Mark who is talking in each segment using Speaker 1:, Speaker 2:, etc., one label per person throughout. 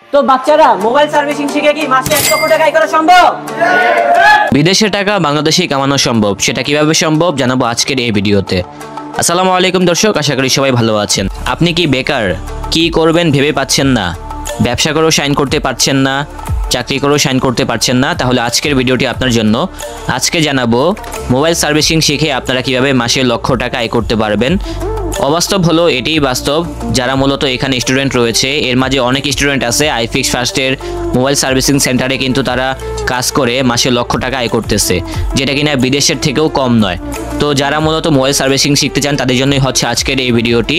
Speaker 1: তো বাচ্চারা mobile servicing শিখে কি মাসে 1 লক্ষ টাকা আয় করা সম্ভব?
Speaker 2: বিদেশের টাকা বাংলাদেশেই কামানো সম্ভব, সেটা কিভাবে সম্ভব জানাবো আজকের এই ভিডিওতে। আসসালামু আলাইকুম দর্শক, আশা করি সবাই ভালো আছেন। আপনি কি বেকার? কি করবেন ভেবে পাচ্ছেন না? ব্যবসা করেও সাইন করতে পারছেন না, চাকরি করেও সাইন করতে পারছেন না? তাহলে আজকের ভিডিওটি আপনার জন্য। আজকে জানাবো মোবাইল সার্ভিসিং শিখে আপনারা কিভাবে মাসে লক্ষ টাকা আয় করতে পারবেন। অবাস্তব হলো এটিই বাস্তব। যারা মূলত এখানে স্টুডেন্ট রয়েছে, এর মাঝে অনেক স্টুডেন্ট আছে আইফিক্স ফার্স্টের মোবাইল সার্ভিসিং সেন্টারে কিন্তু তারা কাজ করে মাসে লক্ষ টাকা আয় করতেছে, যেটা কিনা বিদেশের থেকেও কম নয়। তো যারা মূলত মোবাইল সার্ভিসিং শিখতে চান তাদের জন্যই হচ্ছে আজকের এই ভিডিওটি।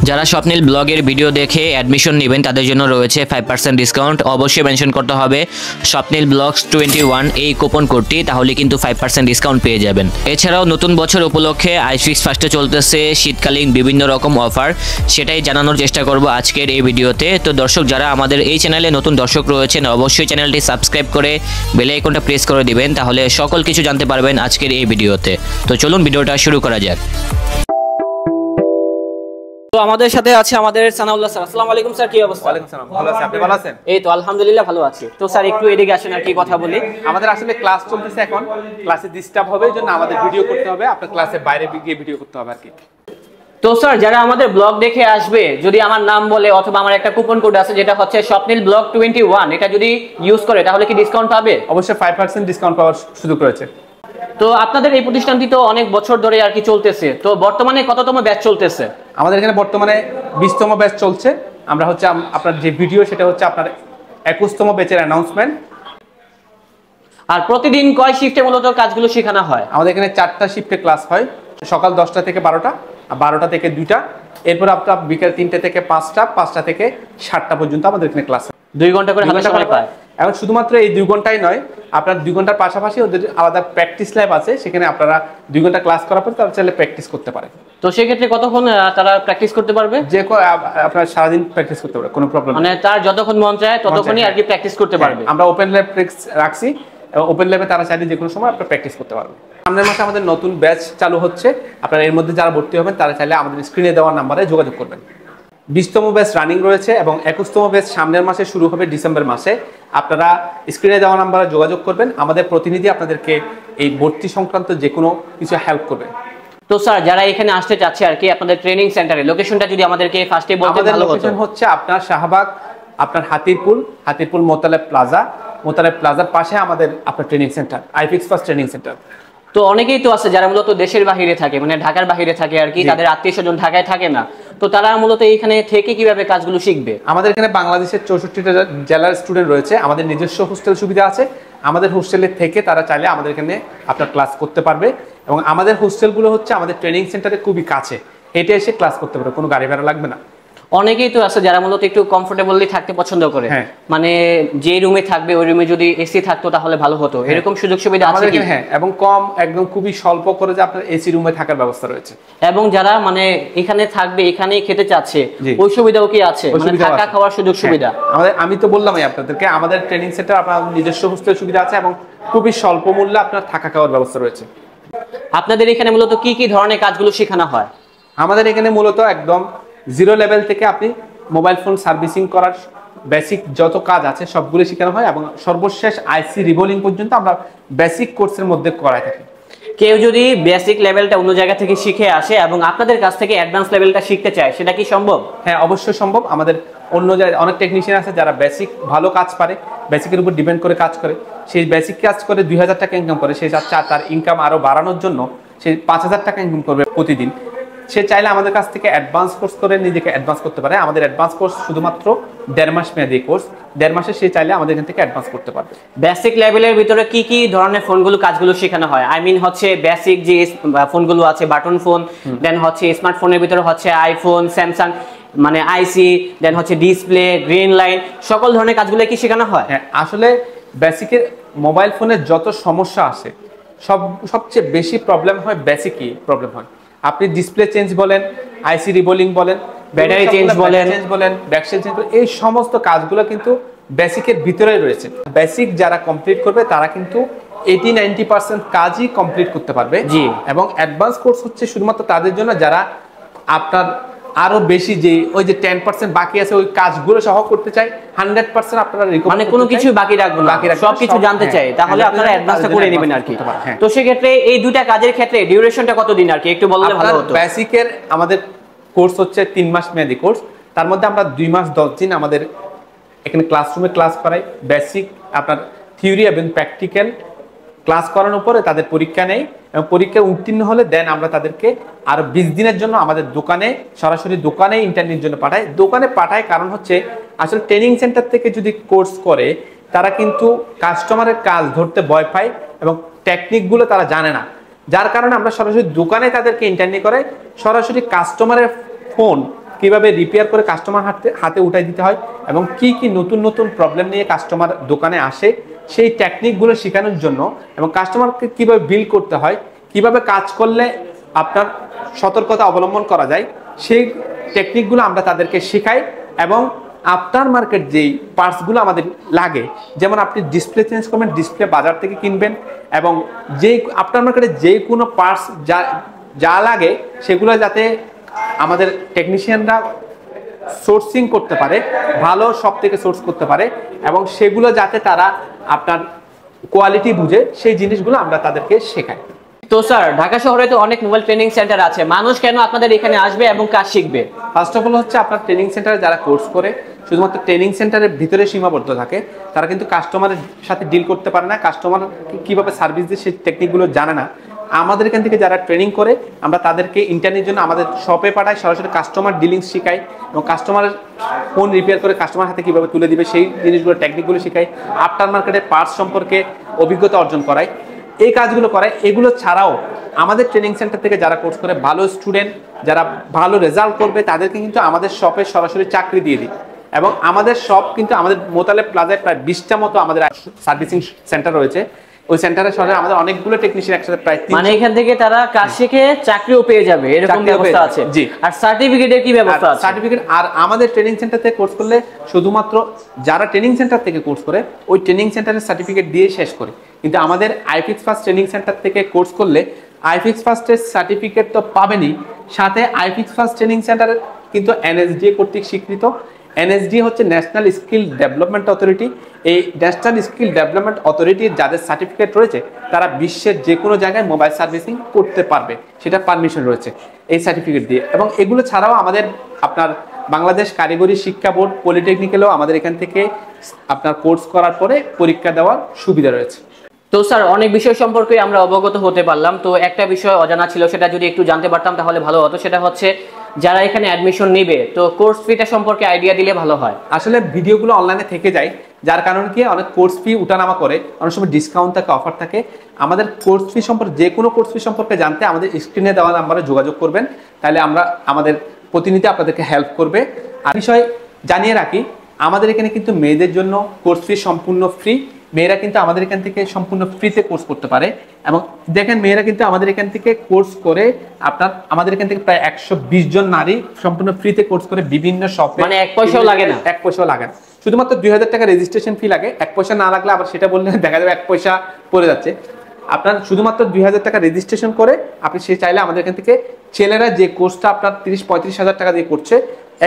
Speaker 2: যারা স্বপ্নিল ব্লগের ভিডিও দেখে অ্যাডমিশন নেবেন তাদের জন্য রয়েছে 5% ডিসকাউন্ট। অবশ্যই মেনশন করতে হবে স্বপ্নিল ব্লগস 21 এই কুপন কোডটি, তাহলে কিন্তু 5% ডিসকাউন্ট পেয়ে যাবেন। এছাড়াও নতুন বছর উপলক্ষে আইফিক্স ফার্স্টে চলতেছে শীতকালীন বিভিন্ন রকম অফার, সেটাই জানানোর চেষ্টা করব আজকের এই ভিডিওতে। তো দর্শক, যারা আমাদের এই চ্যানেলে নতুন দর্শক রয়েছেন অবশ্যই চ্যানেলটি সাবস্ক্রাইব করে বেল আইকনটা প্রেস করে দিবেন, তাহলে সকল কিছু জানতে পারবেন আজকের এই ভিডিওতে। তো চলুন ভিডিওটা শুরু করা যাক।
Speaker 1: তো আমাদের সাথে আছে আমাদের সানাউল্লাহ স্যার। আসসালামু আলাইকুম স্যার, কি অবস্থা?
Speaker 3: ওয়ালাইকুম সালাম। ভালো আছি, আপনি ভালো আছেন?
Speaker 1: এই তো আলহামদুলিল্লাহ ভালো আছি। তো স্যার একটু এদিকে আসেন আর কি কথা বলি।
Speaker 3: আমাদের আসলে ক্লাস চলতেছে, এখন ক্লাসে ডিস্টার্ব হবে, এজন্য আমাদের ভিডিও করতে হবে, আপনার ক্লাসে বাইরে গিয়ে ভিডিও করতে হবে আর কি।
Speaker 1: তো স্যার, যারা আমাদের ব্লগ দেখে আসবে, যদি আমার নাম বলে অথবা আমার একটা কুপন কোড আছে যেটা হচ্ছে স্বপ্নিল ব্লগ 21, এটা যদি ইউজ করে তাহলে কি ডিসকাউন্ট পাবে?
Speaker 3: অবশ্যই 5% ডিসকাউন্ট পাওয়ার সুযোগ রয়েছে।
Speaker 1: তো আপনাদের এই প্রতিষ্ঠানটি তো অনেক বছর ধরে আর কি চলতেছে, তো বর্তমানে কততম ব্যাচ চলতেছে?
Speaker 3: আমাদের এখানে বর্তমানে 20তম ব্যাচ চলছে। আমরা হচ্ছে আপনার যে ভিডিও সেটা হচ্ছে আপনার 21তম ব্যাচের অ্যানাউন্সমেন্ট।
Speaker 1: আর প্রতিদিন কয় শিফটে মূলত কাজগুলো শেখানো হয়?
Speaker 3: আমাদের এখানে 4টা শিফটে ক্লাস হয়, সকাল 10টা থেকে 12টা, আর 12টা থেকে 2টা, এরপর আপনার বিকেল 3টে থেকে 5টা, 5টা থেকে 7টা পর্যন্ত আমাদের এখানে ক্লাস হয়।
Speaker 1: 2 ঘন্টা করে হাতে সময় পায়।
Speaker 3: এখন শুধুমাত্র এই 2 ঘন্টাই নয়, আপনার 2 ঘন্টার পাশাপাশি ওদের আলাদা প্র্যাকটিস ল্যাব আছে, সেখানে আপনারা 2 ঘন্টা ক্লাস করার পর তারা চাইলে প্র্যাকটিস করতে পারে।
Speaker 1: তো সেক্ষেত্রে কতক্ষণ তারা প্র্যাকটিস করতে পারবে?
Speaker 3: যে আপনার সারাদিন প্র্যাকটিস করতে পারে, কোনো প্রবলেম নেই।
Speaker 1: মানে তার যতক্ষণ মন চায় ততক্ষণই আর কি প্র্যাকটিস করতে পারবে।
Speaker 3: আমরা ওপেন ল্যাব রাখছি, ওপেন ল্যাবে তারা চাইলে যে কোনো সময় আপনারা প্র্যাকটিস করতে পারবে। সামনের মাসে আমাদের নতুন ব্যাচ চালু হচ্ছে, আপনারা এর মধ্যে যারা ভর্তি হবেন তারা চাইলে আমাদের স্ক্রিনে দেওয়ার নাম্বারে যোগাযোগ করবেন। 20তম ব্যাচ রানিং রয়েছে এবং 21তম ব্যাচ সামনের মাসে শুরু হবে ডিসেম্বর মাসে। আপনারা স্ক্রিনে দেওয়া নাম্বারে যোগাযোগ করবেন, আমাদের প্রতিনিধি আপনাদেরকে এই ভর্তি সংক্রান্ত যে কোনো কিছু হেল্প করবে।
Speaker 1: তো স্যার, যারা এখানে আসতে চাচ্ছে আর কি আপনাদের ট্রেনিং সেন্টারে, লোকেশনটা যদি আমাদেরকে ফার্স্টে বলতে ভালো হতো।
Speaker 3: লোকেশন হচ্ছে আপনার শাহবাগ, আপনার হাতিরপুল মোতালেব প্লাজার পাশে আমাদের আপনার training centre, iFix first training centre.
Speaker 1: তো অনেকেই তো আছে যারা মূলত দেশের বাহিরে থাকে, মানে ঢাকার বাহিরে থাকে আর কি, তাদের আত্মীয় স্বজন ঢাকায় থাকে না, তো তারা মূলত এখানে থেকে কিভাবে কাজগুলো শিখবে?
Speaker 3: আমাদের এখানে বাংলাদেশের 64টা জেলার স্টুডেন্ট রয়েছে, আমাদের নিজস্ব হোস্টেল সুবিধা আছে। আমাদের হোস্টেলে থেকে তারা চাইলে আমাদের এখানে আপনার ক্লাস করতে পারবে, এবং আমাদের হোস্টেলগুলো হচ্ছে আমাদের ট্রেনিং সেন্টারে খুবই কাছে, হেঁটে এসে ক্লাস করতে পারবে, কোনো গাড়ি ভাড়া লাগবে না।
Speaker 1: অনেকেই তো আছে যারা মূলত একটু কমফোর্টেবলি থাকতে পছন্দ করে, মানে যে রুমে থাকবে ওই রুমে যদি এসি থাকতো তাহলে ভালো হতো, এরকম সুযোগ সুবিধা আছে কি?
Speaker 3: হ্যাঁ, এবং কম, একদম খুবই স্বল্প করে যে আপনার এসি রুমে থাকার ব্যবস্থা রয়েছে।
Speaker 1: এবং যারা মানে এখানে থাকবে, এখানেই খেতে চাচ্ছে, ওই সুবিধাও কি আছে? মানে থাকা খাওয়ার সুযোগ সুবিধা
Speaker 3: আমি তো বললামই আপনাদেরকে, আমাদের ট্রেনিং সেন্টার আপনার নিজস্ব হোস্টেল সুবিধা আছে এবং খুবই স্বল্প মূল্যে আপনার থাকা খাওয়ার ব্যবস্থা রয়েছে।
Speaker 1: আপনাদের এখানে মূলত কি কি ধরনের কাজগুলো শেখানো হয়?
Speaker 3: আমাদের এখানে মূলত একদম 0 লেভেল থেকে আপনি মোবাইল ফোন সার্ভিসিং করার বেসিক যত কাজ আছে সবগুলো শেখানো হয়, এবং সর্বশেষ আইসি রিবোলিং পর্যন্ত আমরা বেসিক কোর্সের মধ্যে করাই থাকি।
Speaker 1: কেউ যদি বেসিক লেভেলটা অন্য জায়গা থেকে শিখে আসে এবং আপনাদের কাছ থেকে অ্যাডভান্স লেভেলটা শিখতে চায়, সেটা কি সম্ভব?
Speaker 3: হ্যাঁ, অবশ্যই সম্ভব। আমাদের অন্য জায়গায় অনেক টেকনিশিয়ান আছে যারা বেসিক ভালো কাজ পারে, বেসিকের উপর ডিপেন্ড করে কাজ করে, সেই বেসিক কাজ করে 2000 টাকা ইনকাম করে, সে চাচ্ছে তার ইনকাম আরও বাড়ানোর জন্য সে 5000 টাকা ইনকাম করবে প্রতিদিন। সে চাইলে আমাদের কাছ থেকে অ্যাডভান্স কোর্স করে নিজেকে অ্যাডভান্স করতে পারে। আমাদের অ্যাডভান্স কোর্স শুধুমাত্র 1.5 মাস মেয়াদী কোর্স, 1.5 মাসে সে চাইলে আমাদের এখান থেকে অ্যাডভান্স করতে পারবে।
Speaker 1: বেসিক লেভেলের ভিতরে কি কি ধরনের ফোনগুলো কাজগুলো শেখানো হয়? আই মিন হচ্ছে বেসিক যে ফোনগুলো আছে, বাটন ফোন, দেন হচ্ছে স্মার্টফোনের ভিতরে হচ্ছে আইফোন, স্যামসাং, মানে আইসি, দেন হচ্ছে ডিসপ্লে, গ্রিন লাইন, সকল ধরনের কাজগুলো কি শেখানো হয়?
Speaker 3: হ্যাঁ, আসলে বেসিকের মোবাইল ফোনের যত সমস্যা আছে সবচেয়ে বেশি প্রবলেম হয় বেসিকই প্রবলেম হয়। আপনি ডিসপ্লে চেঞ্জ বলেন, আইসি রিবোলিং বলেন,
Speaker 1: ব্যাটারি চেঞ্জ
Speaker 3: বলেন, ব্যাকসেল চেঞ্জ বলেন, এই সমস্ত কাজগুলো কিন্তু বেসিকের ভিতরেই রয়েছে। বেসিক যারা কমপ্লিট করবে তারা কিন্তু 80-90% কাজই কমপ্লিট করতে পারবে।
Speaker 1: জি।
Speaker 3: এবং অ্যাডভান্স কোর্স হচ্ছে শুধুমাত্র তাদের জন্য যারা আপনার আরো বেশি যে ওই যে 10% বাকি আছে ওই কাজগুলো সহ করতে চাই 100% আপনারা
Speaker 1: মানে কোনো কিছু বাকি রাখবো না, সবকিছু জানতে চাই, তাহলে আপনারা অ্যাডভান্সটা করে নেবেন আর কি। তো সেক্ষেত্রে এই দুইটা কাজের ক্ষেত্রে ডিউরেশনটা কতদিন আর কি একটু বললে ভালো হতো।
Speaker 3: বেসিকের আমাদের কোর্স হচ্ছে 3 মাস মেয়াদি কোর্স, তার মধ্যে আমরা 2 মাস 10 দিন আমাদের এখানে ক্লাসরুমে ক্লাস করাই। বেসিক আপনার থিওরি এবং প্র্যাকটিক্যাল ক্লাস করানোর পরে তাদের পরীক্ষা নেই এবং পরীক্ষায় উত্তীর্ণ হলে দেন আমরা তাদেরকে আরো 20 দিনের জন্য আমাদের দোকানে সরাসরি দোকানে ইন্টারনেটের জন্য পাঠাই। দোকানে পাঠায় কারণ হচ্ছে আসলে ট্রেনিং সেন্টার থেকে যদি কোর্স করে তারা কিন্তু কাস্টমারের কাজ ধরতে ভয় পায় এবং টেকনিকগুলো তারা জানে না, যার কারণে আমরা সরাসরি দোকানে তাদেরকে ইন্টারনেট করে সরাসরি কাস্টমারের ফোন কিভাবে রিপেয়ার করে কাস্টমার হাতে উঠাই দিতে হয় এবং কি কি নতুন নতুন প্রবলেম নিয়ে কাস্টমার দোকানে আসে সেই টেকনিকগুলো শেখানোর জন্য এবং কাস্টমারকে কিভাবে বিল করতে হয়, কিভাবে কাজ করলে আপনার সতর্কতা অবলম্বন করা যায় সেই টেকনিকগুলো আমরা তাদেরকে শেখাই। এবং আফটার মার্কেট যেই পার্টসগুলো আমাদের লাগে, যেমন আপনি ডিসপ্লে চেঞ্জ করবেন, ডিসপ্লে বাজার থেকে কিনবেন এবং যেই আফটার মার্কেটে যে কোনো পার্টস যা লাগে সেগুলো যাতে আমাদের টেকনিশিয়ানরা সোর্সিং করতে পারে, ভালো সব থেকে সোর্স করতে পারে এবং সেগুলো যাতে তারা আপনার কোয়ালিটি বুঝে সেই জিনিসগুলো আমরা তাদেরকে শেখাই।
Speaker 1: তো স্যার ঢাকা শহরে তো অনেক মোবাইল ট্রেনিং সেন্টার আছে, মানুষ কেন আপনাদের এখানে আসবে এবং কাজ শিখবে?
Speaker 3: ফার্স্ট অফ অল হচ্ছে আপনার ট্রেনিং সেন্টারে যারা কোর্স করে শুধুমাত্র ট্রেনিং সেন্টারের ভিতরে সীমাবদ্ধ থাকে, তারা কিন্তু কাস্টমারের সাথে ডিল করতে পারে না, কাস্টমার কিভাবে সার্ভিস দিয়ে সেই টেকনিকগুলো জানে না। আমাদের এখান থেকে যারা ট্রেনিং করে আমরা তাদেরকে ইন্টারনেটের জন্য আমাদের শপে পাঠাই, সরাসরি কাস্টমার ডিলিংস শেখাই এবং কাস্টমারের ফোন রিপেয়ার করে কাস্টমার হাতে কীভাবে তুলে দিবে সেই জিনিসগুলো টেকনিকগুলো শেখাই, আফটার মার্কেটের পার্টস সম্পর্কে অভিজ্ঞতা অর্জন করাই, এই কাজগুলো করায়। এগুলো ছাড়াও আমাদের ট্রেনিং সেন্টার থেকে যারা কোর্স করে ভালো স্টুডেন্ট যারা ভালো রেজাল্ট করবে তাদেরকে কিন্তু আমাদের শপে সরাসরি চাকরি দিয়ে দিই এবং আমাদের শপ কিন্তু আমাদের মোতালেব প্লাজায় প্রায় 20টা মতো আমাদের সার্ভিসিং সেন্টার রয়েছে। ওই সেন্টারে সরাসরি আমাদের অনেকগুলো টেকনিশিয়ান একসাথে প্রায়
Speaker 1: মানে এখান থেকে তারা কাজ শিখে চাকরিও পেয়ে যাবে এরকম ব্যবস্থা আছে?
Speaker 3: জি।
Speaker 1: আর সার্টিফিকেটের কি ব্যবস্থা আছে?
Speaker 3: সার্টিফিকেট আর আমাদের ট্রেনিং সেন্টার থেকে কোর্স করলে শুধুমাত্র যারা ট্রেনিং সেন্টার থেকে কোর্স করে ওই ট্রেনিং সেন্টারের সার্টিফিকেট দিয়ে শেষ করে, কিন্তু আমাদের আইফিক্স ফার্স্ট ট্রেনিং সেন্টার থেকে কোর্স করলে আইফিক্স ফার্স্টের সার্টিফিকেট তো পাবেনই, সাথে আইফিক্স ফার্স্ট ট্রেনিং সেন্টারের কিন্তু এনএসডি কর্তৃক স্বীকৃত। এনএসডি হচ্ছে ন্যাশনাল স্কিল ডেভেলপমেন্ট অথরিটি। এই ন্যাশনাল স্কিল ডেভেলপমেন্ট অথরিটির যাদের সার্টিফিকেট রয়েছে তারা বিশ্বের যে কোনো জায়গায় মোবাইল সার্ভিসিং করতে পারবে, সেটা পারমিশন রয়েছে এই সার্টিফিকেট দিয়ে। এবং এগুলো ছাড়াও আমাদের আপনার বাংলাদেশ কারিগরি শিক্ষা বোর্ড পলিটেকনিক্যালেও আমাদের এখান থেকে আপনার কোর্স করার পরে পরীক্ষা দেওয়ার সুবিধা রয়েছে।
Speaker 1: তো স্যার অনেক বিষয় সম্পর্কে আমরা অবগত হতে পারলাম, তো একটা বিষয় অজানা ছিল সেটা যদি একটু জানতে পারতাম তাহলে ভালো হতো। সেটা হচ্ছে যারা এখানে অ্যাডমিশন নেবে তো কোর্স ফিটা সম্পর্কে আইডিয়া দিলে ভালো হয়।
Speaker 3: আসলে ভিডিওগুলো অনলাইনে থেকে যায়, যার কারণে কি অনেক কোর্স ফি উঠানামা করে, অনেক সময় ডিসকাউন্ট থাকে, অফার থাকে। আমাদের কোর্স ফি সম্পর্কে যে কোনো কোর্স ফি সম্পর্কে জানতে আমাদের স্ক্রিনে দেওয়া নাম্বারে যোগাযোগ করবেন, তাহলে আমরা আমাদের প্রতিনিধি আপনাদেরকে হেল্প করবে। আর বিষয় জানিয়ে রাখি, আমাদের এখানে কিন্তু মেয়েদের জন্য কোর্স ফি সম্পূর্ণ ফ্রি। মেয়েরা কিন্তু আমাদের এখান থেকে সম্পূর্ণ ফ্রিতে কোর্স করতে পারে এবং দেখেন মেয়েরা কিন্তু আমাদের এখান থেকে কোর্স করে আপনার আমাদের এখান থেকে প্রায় 120 জন নারী সম্পূর্ণ ফ্রিতে কোর্স করে বিভিন্ন শপে,
Speaker 1: মানে 1 পয়সাও লাগে না?
Speaker 3: 1 পয়সাও লাগে না, শুধুমাত্র 2000 টাকা রেজিস্ট্রেশন ফি লাগে। 1 পয়সা না লাগলে আবার সেটা বললে দেখা যাবে 1 পয়সা পড়ে যাচ্ছে। আপনার শুধুমাত্র 2000 টাকা রেজিস্ট্রেশন করে আপনি সে চাইলে আমাদের এখান থেকে ছেলেরা যে কোর্সটা আপনার 30-35 হাজার টাকা দিয়ে করছে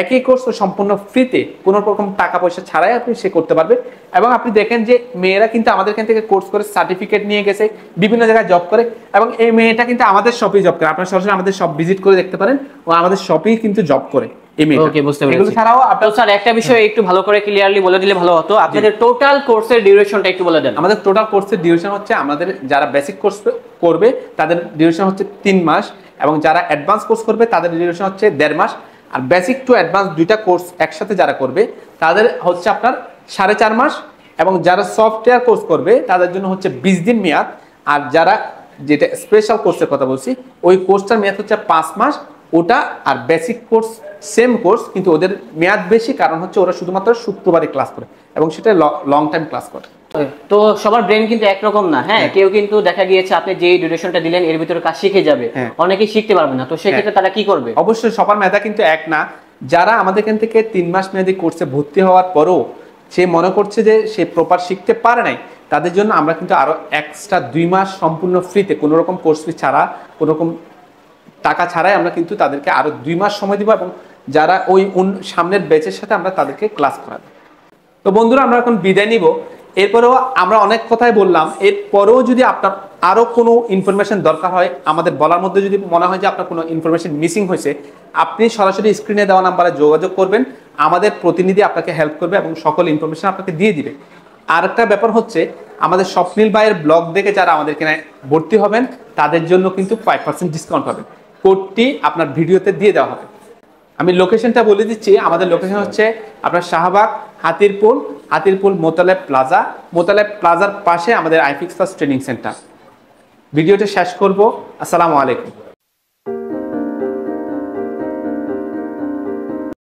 Speaker 3: একই কোর্স সম্পূর্ণ ফ্রিতে কোনো রকম টাকা পয়সা ছাড়াই আপনি সে করতে পারবে। এবং আপনি দেখেন যে মেয়েরা কিন্তু আমাদের এখান থেকে কোর্স করে সার্টিফিকেট নিয়ে গেছে, বিভিন্ন জায়গায় জব করে এবং এই মেয়েটা কিন্তু আমাদের শপেই জব করে। আপনারা সরাসরি আমাদের শপ ভিজিট করে দেখতে পারেন, ও আমাদের শপেই কিন্তু জব করে এই মেয়েটা।
Speaker 1: ওকে, বুঝতে পেরেছি।
Speaker 3: এগুলো ছাড়াও আপনারা
Speaker 1: স্যার একটা বিষয় একটু ভালো করে ক্লিয়ারলি বলে দিলে ভালো হতো, আপনাদের টোটাল কোর্সের ডিউরেশনটা একটু বলে দেন।
Speaker 3: আমাদের টোটাল কোর্সের ডিউরেশন হচ্ছে, আমাদের যারা বেসিক কোর্স করবে তাদের ডিউরেশন হচ্ছে 3 মাস এবং যারা অ্যাডভান্স কোর্স করবে তাদের ডিউরেশন হচ্ছে 1.5 মাস। আর বেসিক টু অ্যাডভান্স দুইটা কোর্স একসাথে যারা করবে তাদের হচ্ছে আপনার 4.5 মাস এবং যারা সফটওয়্যার কোর্স করবে তাদের জন্য হচ্ছে 20 দিন মেয়াদ। আর যারা যেটা স্পেশাল কোর্সের কথা বলছি ওই কোর্সটার মেয়াদ হচ্ছে 5 মাস। ওটা আর বেসিক কোর্স সেম কোর্স, কিন্তু ওদের মেয়াদ বেশি, কারণ হচ্ছে ওরা শুধুমাত্র শুক্রবারে ক্লাস করে এবং সেটা লং টাইম ক্লাস করে।
Speaker 1: তো সবার ব্রেন কিন্তু একরকম না, হ্যাঁ, কেউ কিন্তু দেখা গিয়েছে আপনি যে ডিউরেশনটা দিলেন এর ভিতরে কাজ শিখে যাবে, অনেকেই শিখতে পারবে না, তো সেক্ষেত্রে তারা কি করবে?
Speaker 3: অবশ্যই সবার মেধা কিন্তু এক না। যারা আমাদের এখান থেকে 3 মাস মেয়াদী কোর্সে ভর্তি হওয়ার পরও সে মনে করছে যে সে প্রপার শিখতে পারে নাই, তাদের জন্য আমরা কিন্তু আরো এক্সট্রা 2 মাস সম্পূর্ণ ফ্রিতে কোনো রকম কোর্স ফি ছাড়া, কোনো রকম টাকা ছাড়াই আমরা কিন্তু তাদেরকে আরো 2 মাস সময় দিব এবং যারা ওই সামনের ব্যাচের সাথে আমরা তাদেরকে ক্লাস করাবো। তো বন্ধুরা, আমরা এখন বিদায় নিব। এরপরেও আমরা অনেক কথাই বললাম, এরপরেও যদি আপনার আরও কোনো ইনফরমেশন দরকার হয়, আমাদের বলার মধ্যে যদি মনে হয় যে আপনার কোনো ইনফরমেশন মিসিং হয়েছে, আপনি সরাসরি স্ক্রিনে দেওয়া নাম্বারে যোগাযোগ করবেন। আমাদের প্রতিনিধি আপনাকে হেল্প করবে এবং সকল ইনফরমেশন আপনাকে দিয়ে দিবে। আর একটা ব্যাপার হচ্ছে, আমাদের স্বপ্নিল ভাইয়ের ব্লগ দেখে যারা আমাদের এখানে ভর্তি হবেন তাদের জন্য কিন্তু 5% ডিসকাউন্ট হবে। কোডটি আপনার ভিডিওতে দিয়ে দেওয়া হবে। আমি লোকেশনটা বলে দিচ্ছি। আমাদের লোকেশন হচ্ছে আপনার শাহবাগ হাতিরপুল মোতালেব প্লাজার পাশে আমাদের আইফিক্স প্লাস ট্রেনিং সেন্টার। ভিডিওটা শেষ করব। আসসালামু আলাইকুম।